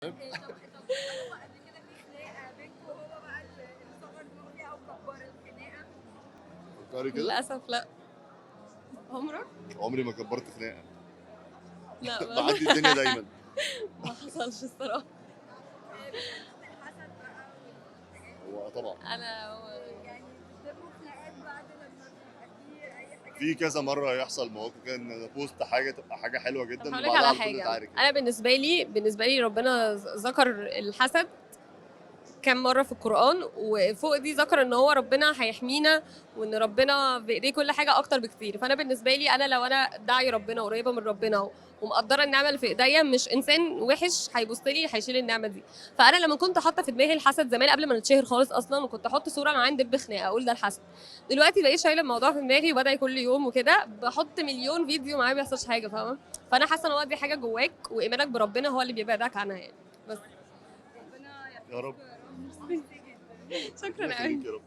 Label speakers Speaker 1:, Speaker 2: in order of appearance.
Speaker 1: هو قبل كده في خناقه بينكم هو بقى اللي صغر دماغه فيها او كبر الخناقه؟
Speaker 2: فكري كده.
Speaker 3: للأسف لأ. عمرك؟
Speaker 2: عمري ما كبرت خناقه.
Speaker 3: لأ
Speaker 2: بعدي الدنيا دايما.
Speaker 3: ما حصلش الصراحة.
Speaker 1: بمناسبه الحسد بقى والحاجات دي،
Speaker 2: هو طبعا
Speaker 3: أنا
Speaker 1: يعني بتبقوا خناقات بعد لما بيبقى في اي حاجه
Speaker 2: في كذا مره يحصل مواقف كده ان بوست حاجه تبقى حاجه حلوه
Speaker 3: طب
Speaker 2: جدا
Speaker 3: هقول لك
Speaker 2: وبعدها
Speaker 3: على
Speaker 2: على طول
Speaker 3: حاجة.
Speaker 2: نتعارك
Speaker 3: أنا بالنسبة لي ربنا ذكر الحسد كم مرة في القرآن، وفوق دي ذكر ان هو ربنا هيحمينا وان ربنا بايديه كل حاجة اكتر بكتير. فانا بالنسبة لي انا لو انا داعي ربنا قريبة من ربنا ومقدرة النعمة اللي في ايديا، مش انسان وحش هيبص لي هيشيل النعمة دي. فانا لما كنت حاطة في دماغي الحسد زمان قبل ما نتشهر خالص اصلا، وكنت احط صورة معاه ندب خناقة اقول ده الحسد، دلوقتي بقيت شايلة الموضوع في دماغي وبدأ كل يوم وكده بحط مليون فيديو معاه ما بيحصلش حاجة، فاهمة؟ فانا حاسة ان هو دي حاجة جواك وايمانك بربنا هو اللي بيبعدك عنها يعني. بس
Speaker 1: ربنا
Speaker 2: يا رب.
Speaker 1: يحفظكم يا رب. ميرسي جدا.
Speaker 3: شكرا
Speaker 2: ربنا
Speaker 3: قوي.
Speaker 2: يخليك يا رب.